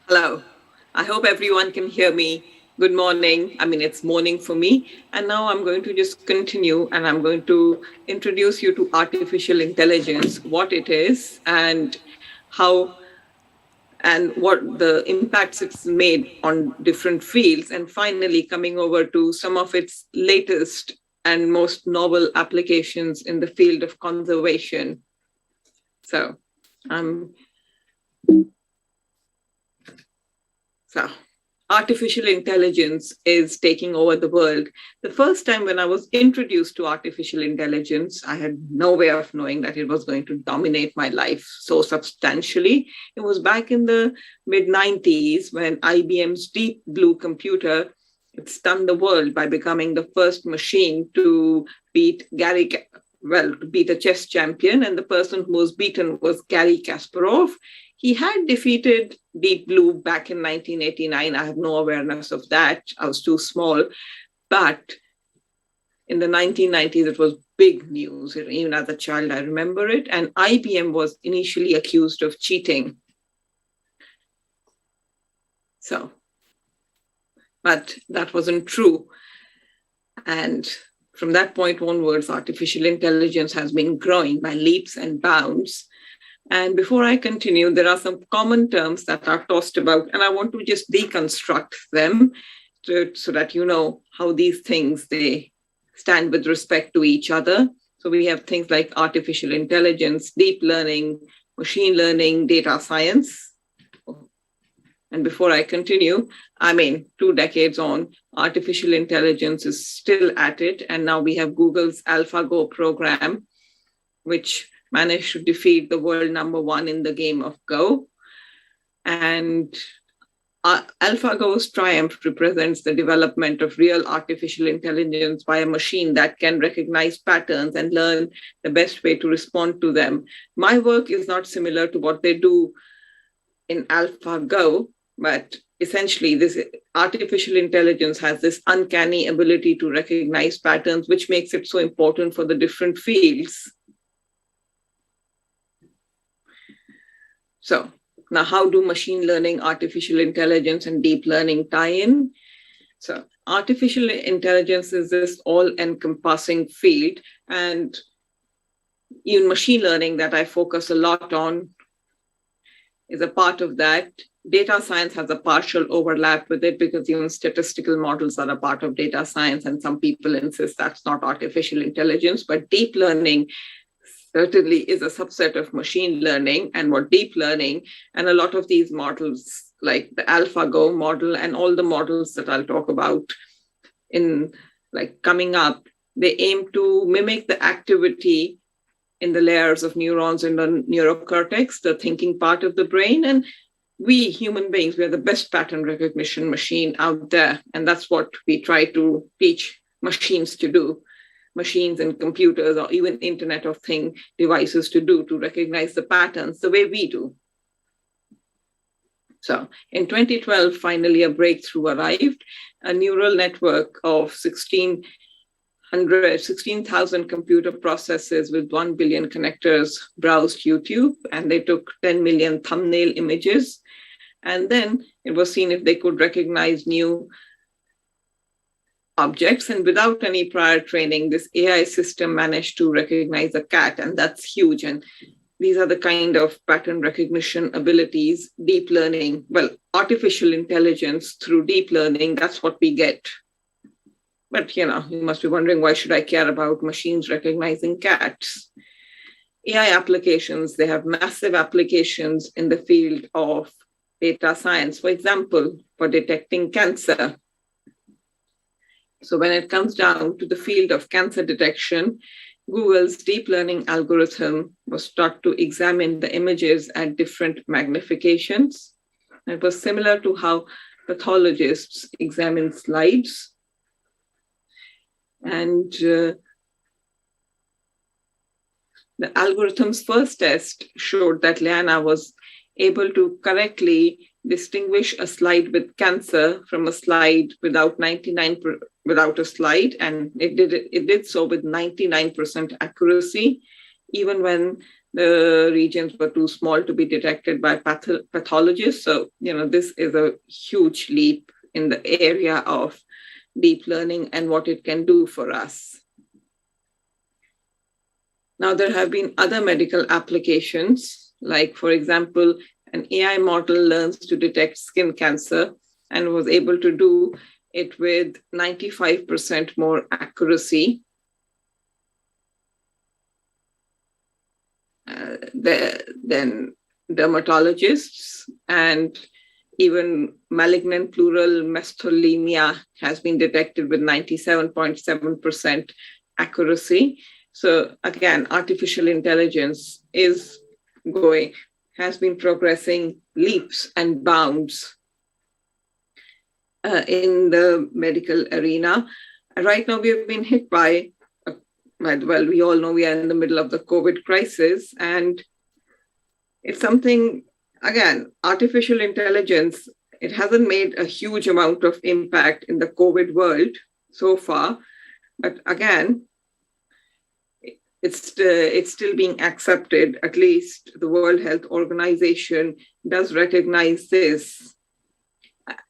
Hello. I hope everyone can hear me. Good morning. I mean, it's morning for me. And now I'm going to just continue and I'm going to introduce you to artificial intelligence, what it is, and how and what the impacts it's made on different fields. And finally, coming over to some of its latest and most novel applications in the field of conservation. So, um, So, artificial intelligence is taking over the world. The first time when I was introduced to artificial intelligence, I had no way of knowing that it was going to dominate my life so substantially. It was back in the mid 90s when IBM's Deep Blue computer it stunned the world by becoming the first machine to beat a chess champion, and the person who was beaten was Garry Kasparov. He had defeated Deep Blue back in 1989. I have no awareness of that. I was too small. But in the 1990s, it was big news. Even as a child, I remember it. And IBM was initially accused of cheating. But that wasn't true. And from that point onwards, artificial intelligence has been growing by leaps and bounds. And before I continue, there are some common terms that are tossed about, and I want to just deconstruct them so that you know how these things, they stand with respect to each other. So we have things like artificial intelligence, deep learning, machine learning, data science. And before I continue, 2 decades on, artificial intelligence is still at it. And now we have Google's AlphaGo program, which managed to defeat the world number one in the game of Go. And AlphaGo's triumph represents the development of real artificial intelligence by a machine that can recognize patterns and learn the best way to respond to them. My work is not similar to what they do in AlphaGo, but essentially this artificial intelligence has this uncanny ability to recognize patterns, which makes it so important for the different fields. So now how do machine learning, artificial intelligence, and deep learning tie in? So artificial intelligence is this all-encompassing field, and even machine learning that I focus a lot on is a part of that. Data science has a partial overlap with it because even statistical models are a part of data science, and some people insist that's not artificial intelligence, but deep learning certainly is a subset of machine learning. And what deep learning and a lot of these models like the AlphaGo model and all the models that I'll talk about in coming up, they aim to mimic the activity in the layers of neurons in the neurocortex, the thinking part of the brain. And we human beings, we are the best pattern recognition machine out there. And that's what we try to teach machines to do. Machines and computers or even Internet of Things devices to do, to recognize the patterns the way we do. So in 2012, finally a breakthrough arrived. A neural network of 16,000 computer processes with 1 billion connectors browsed YouTube, and they took 10 million thumbnail images. And then it was seen if they could recognize new objects, and without any prior training, this AI system managed to recognize a cat, and that's huge. And these are the kind of pattern recognition abilities, deep learning, artificial intelligence through deep learning, that's what we get. But you must be wondering, why should I care about machines recognizing cats? AI applications, they have massive applications in the field of data science, for example, for detecting cancer. So when it comes down to the field of cancer detection, Google's deep learning algorithm was taught to examine the images at different magnifications. It was similar to how pathologists examine slides. And the algorithm's first test showed that Liana was able to correctly distinguish a slide with cancer from a slide without a slide, and it did so with 99% accuracy, even when the regions were too small to be detected by pathologists. So, this is a huge leap in the area of deep learning and what it can do for us. Now, there have been other medical applications, like, for example, an AI model learns to detect skin cancer and was able to do it with 95% more accuracy than dermatologists, and even malignant pleural mesothelioma has been detected with 97.7% accuracy. So again, artificial intelligence has been progressing leaps and bounds in the medical arena. Right now, we have been hit by, we all know we are in the middle of the COVID crisis, and it's something, again, artificial intelligence, it hasn't made a huge amount of impact in the COVID world so far, but again, it's still being accepted. At least the World Health Organization does recognize this,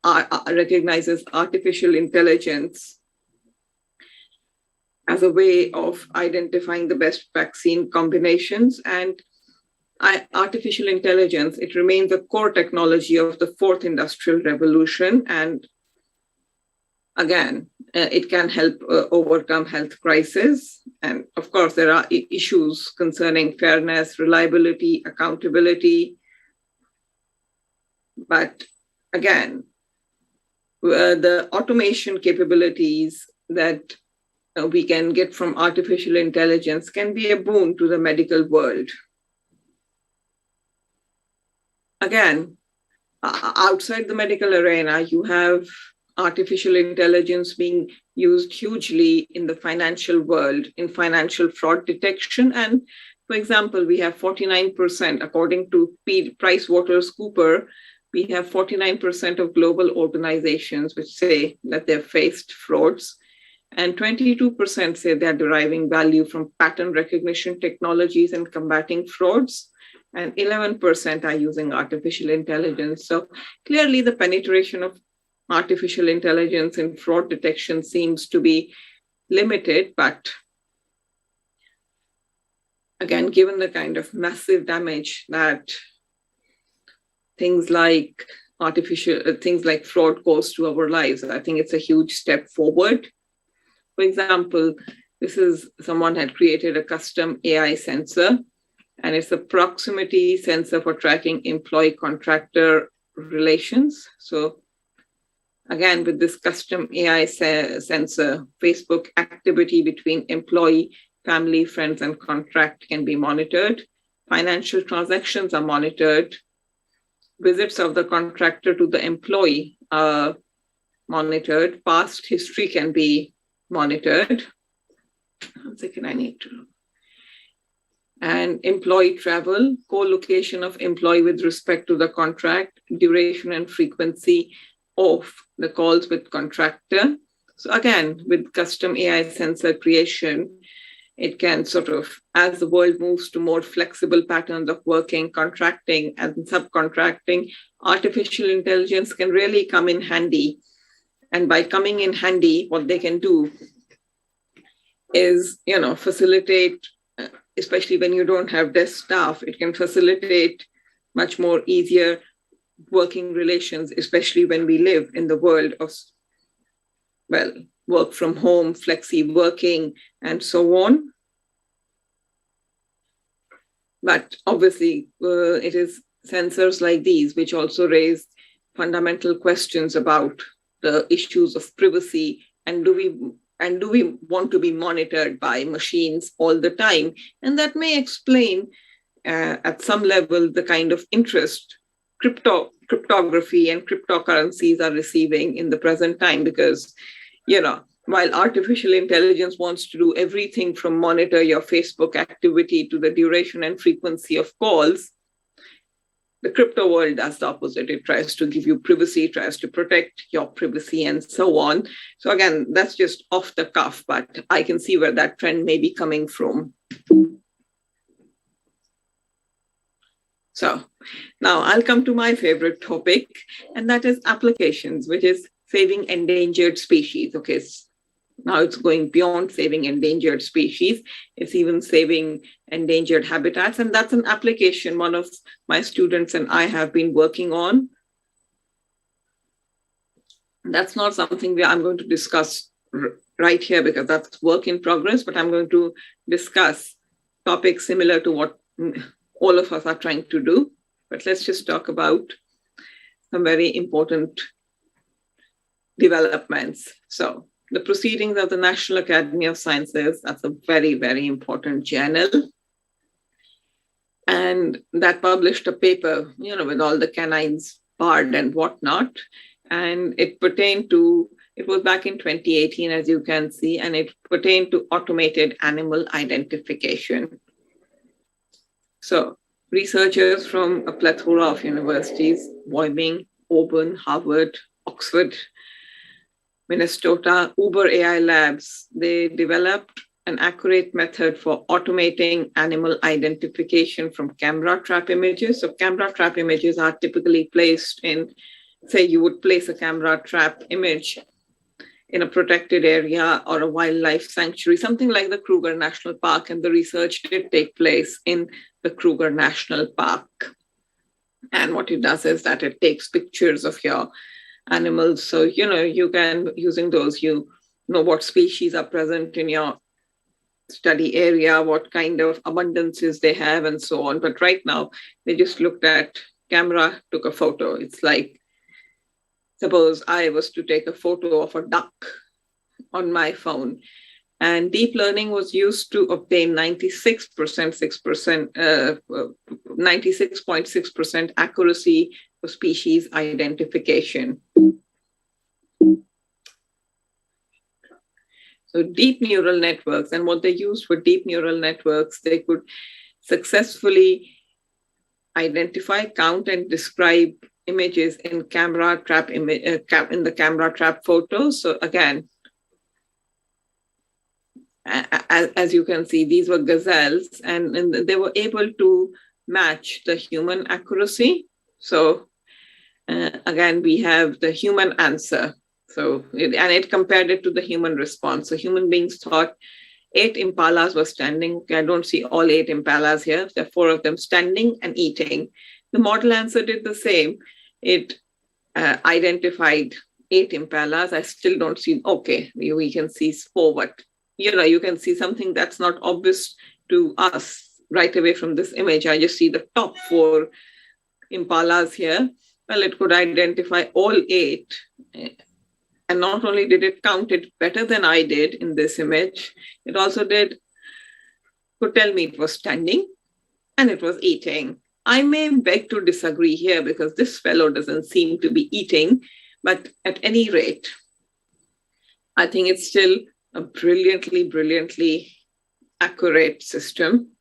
recognizes artificial intelligence as a way of identifying the best vaccine combinations. And artificial intelligence, it remains a core technology of the fourth industrial revolution. And again, it can help overcome health crises. And of course, there are issues concerning fairness, reliability, accountability. But again, the automation capabilities that we can get from artificial intelligence can be a boon to the medical world. Again, outside the medical arena, you have artificial intelligence being used hugely in the financial world, in financial fraud detection. And for example, we have 49%, according to PricewaterhouseCoopers, we have 49% of global organizations which say that they've faced frauds. And 22% say they're deriving value from pattern recognition technologies and combating frauds. And 11% are using artificial intelligence. So clearly the penetration of artificial intelligence in fraud detection seems to be limited, but again, given the kind of massive damage that things like fraud cause to our lives, I think it's a huge step forward. For example, someone had created a custom AI sensor, and it's a proximity sensor for tracking employee-contractor relations. So again, with this custom AI sensor, Facebook activity between employee, family, friends, and contract can be monitored. Financial transactions are monitored. Visits of the contractor to the employee are monitored. Past history can be monitored. 1 second, I need to. And employee travel, co-location of employee with respect to the contract, duration and frequency of the calls with contractor. So again, with custom AI sensor creation, it can sort of, as the world moves to more flexible patterns of working, contracting, and subcontracting, artificial intelligence can really come in handy. And by coming in handy, what they can do is, facilitate, especially when you don't have desk staff, it can facilitate much more easier working relations, especially when we live in the world of, work from home, flexi working, and so on. But obviously, it is sensors like these which also raise fundamental questions about the issues of privacy, and do we want to be monitored by machines all the time? And that may explain at some level the kind of interest cryptography and cryptocurrencies are receiving in the present time, because while artificial intelligence wants to do everything from monitor your Facebook activity to the duration and frequency of calls, the crypto world does the opposite. It tries to give you privacy, tries to protect your privacy, and so on. So again, that's just off the cuff, but I can see where that trend may be coming from. So now I'll come to my favorite topic, and that is applications, which is saving endangered species. Okay, now it's going beyond saving endangered species. It's even saving endangered habitats. And that's an application one of my students and I have been working on. That's not something I'm going to discuss right here because that's work in progress, but I'm going to discuss topics similar to what all of us are trying to do. But let's just talk about some very important developments. So the Proceedings of the National Academy of Sciences, that's a very, very important journal. And that published a paper, with all the canines barred and whatnot. And it was back in 2018, as you can see, and it pertained to automated animal identification. So researchers from a plethora of universities, Wyoming, Auburn, Harvard, Oxford, Minnesota, Uber AI Labs, they developed an accurate method for automating animal identification from camera trap images. So camera trap images are typically placed in, say you would place a camera trap image in a protected area or a wildlife sanctuary, something like the Kruger National Park, and the research did take place in the Kruger National Park. And what it does is that it takes pictures of your animals. So, you can, using those, know what species are present in your study area, what kind of abundances they have, and so on. But right now, they just looked at camera, took a photo. It's like, suppose I was to take a photo of a duck on my phone, and deep learning was used to obtain 96.6% accuracy for species identification. So deep neural networks, and what they used for deep neural networks, they could successfully identify, count, and describe images in camera trap in the camera trap photos. So again, as you can see, these were gazelles, and they were able to match the human accuracy. So again, we have the human answer. So it compared it to the human response. So human beings thought 8 impalas were standing. Okay, I don't see all 8 impalas here. There are 4 of them standing and eating. The model answer did the same. It identified 8 impalas. I still don't see, okay, we can see 4, but you can see something that's not obvious to us right away from this image. I just see the top 4 impalas here. Well, it could identify all 8. And not only did it count it better than I did in this image, it also could tell me it was standing and it was eating. I may beg to disagree here because this fellow doesn't seem to be eating, but at any rate, I think it's still a brilliantly accurate system.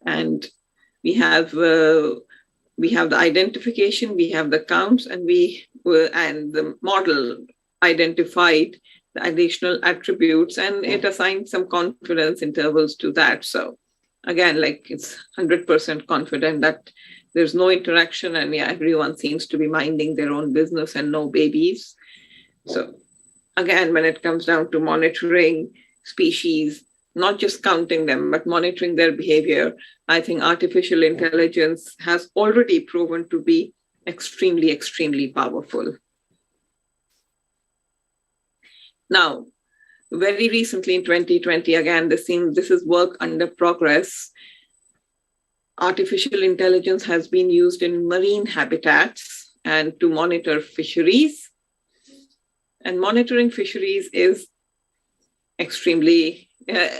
And we have the identification, we have the counts, and the model identified the additional attributes, and it assigned some confidence intervals to that. So again, like it's 100% confident that there's no interaction, and everyone seems to be minding their own business and no babies. So again, when it comes down to monitoring species, not just counting them, but monitoring their behavior, I think artificial intelligence has already proven to be extremely powerful. Now, very recently in 2020, again, this is work under progress. Artificial intelligence has been used in marine habitats and to monitor fisheries. And monitoring fisheries is extremely,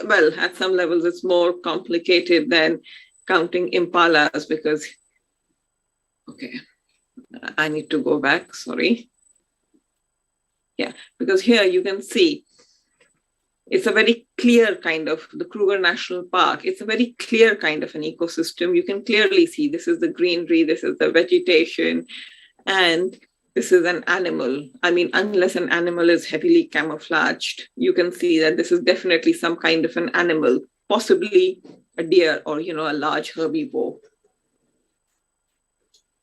well, at some levels, it's more complicated than counting impalas because, okay, I need to go back, sorry. Yeah, because here you can see it's a very clear kind of, the Kruger National Park, it's a very clear kind of an ecosystem. You can clearly see this is the greenery, this is the vegetation, and this is an animal. I mean, unless an animal is heavily camouflaged, you can see that this is definitely some kind of an animal, possibly a deer or, a large herbivore.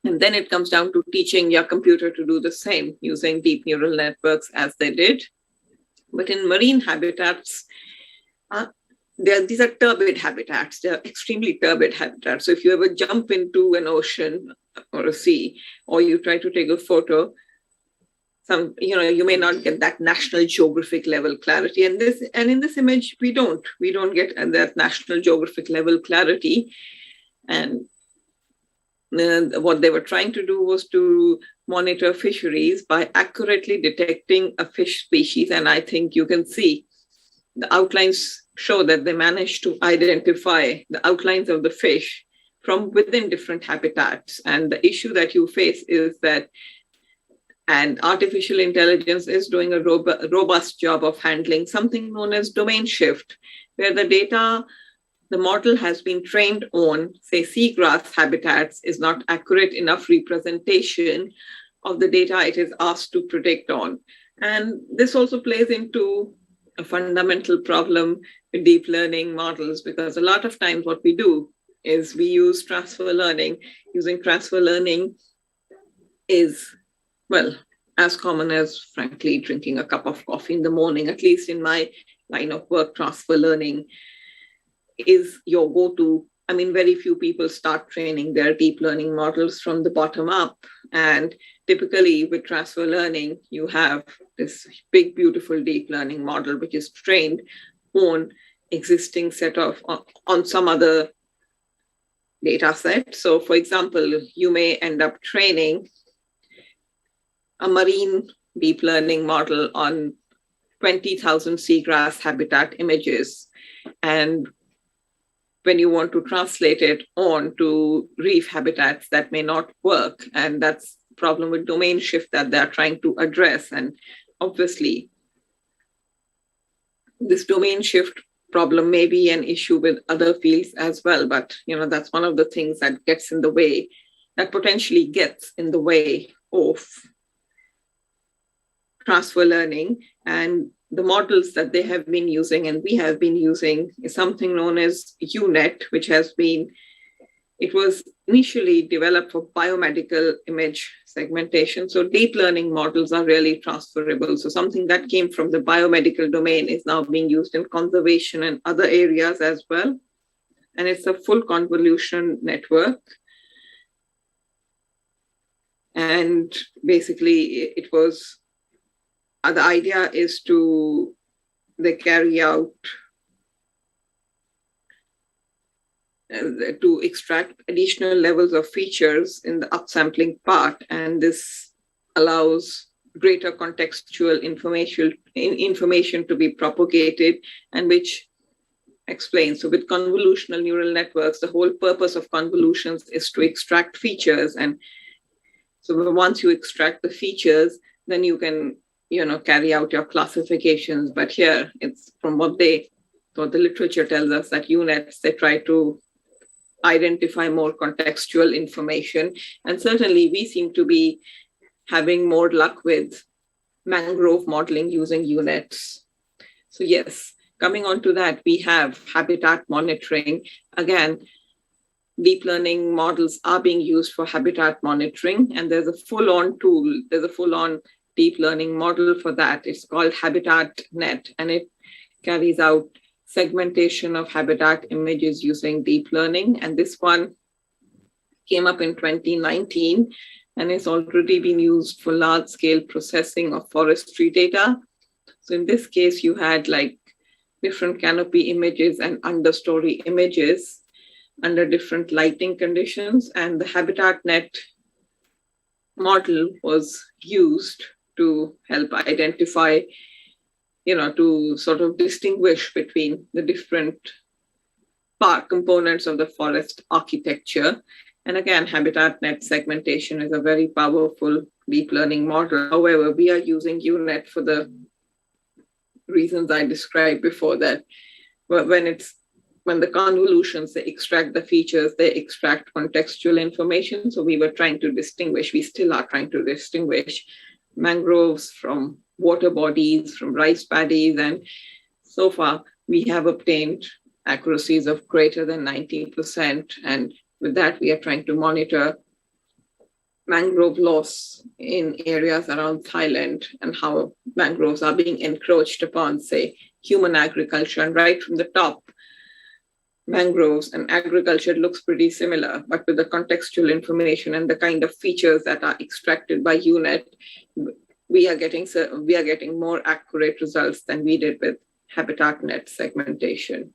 And then it comes down to teaching your computer to do the same using deep neural networks as they did. But in marine habitats, these are turbid habitats. They're extremely turbid habitats. So if you ever jump into an ocean or a sea, or you try to take a photo, you may not get that National Geographic level clarity. And in this image, we don't get that National Geographic level clarity. And what they were trying to do was to monitor fisheries by accurately detecting a fish species. And I think you can see the outlines show that they managed to identify the outlines of the fish from within different habitats. And the issue that you face is that, and artificial intelligence is doing a robust job of handling something known as domain shift, where the model has been trained on, say, seagrass habitats, is not accurate enough representation of the data it is asked to predict on. And this also plays into a fundamental problem with deep learning models, because a lot of times what we do is we use transfer learning. Using transfer learning is, well, as common as, frankly, drinking a cup of coffee in the morning. At least in my line of work, transfer learning is your go-to. I mean, very few people start training their deep learning models from the bottom up. And typically with transfer learning, you have this big, beautiful deep learning model, which is trained on existing on some other data set. So for example, you may end up training a marine deep learning model on 20,000 seagrass habitat images. And when you want to translate it on to reef habitats, that may not work. And that's the problem with domain shift that they're trying to address. And obviously, this domain shift problem may be an issue with other fields as well. But that's one of the things that potentially gets in the way of transfer learning. And the models that they have been using and we have been using is something known as UNet, it was initially developed for biomedical image segmentation. So deep learning models are really transferable. So something that came from the biomedical domain is now being used in conservation and other areas as well. And it's a full convolution network. And basically the idea is they carry out to extract additional levels of features in the upsampling part. And this allows greater contextual information to be propagated, and which explains. So with convolutional neural networks, the whole purpose of convolutions is to extract features. And so once you extract the features, then you can carry out your classifications. But here, it's from what the literature tells us, that UNets, they try to identify more contextual information. And certainly we seem to be having more luck with mangrove modeling using UNets. So yes, coming on to that, we have habitat monitoring. Again, deep learning models are being used for habitat monitoring, and there's a full-on tool, there's a full-on deep learning model for that. It's called HabitatNet, and it carries out segmentation of habitat images using deep learning. And this one came up in 2019, and it's already been used for large-scale processing of forestry data. So in this case, you had different canopy images and understory images under different lighting conditions, and the HabitatNet model was used to help identify, to sort of distinguish between the different components of the forest architecture. And again, HabitatNet segmentation is a very powerful deep learning model. However, we are using UNet for the reasons I described before, that when the convolutions, they extract the features, they extract contextual information. So we still are trying to distinguish mangroves from water bodies, from rice paddies. And so far, we have obtained accuracies of greater than 90%. And with that, we are trying to monitor mangrove loss in areas around Thailand and how mangroves are being encroached upon, say, human agriculture. And right from the top, mangroves and agriculture looks pretty similar, but with the contextual information and the kind of features that are extracted by UNET, we are getting more accurate results than we did with HabitatNet segmentation.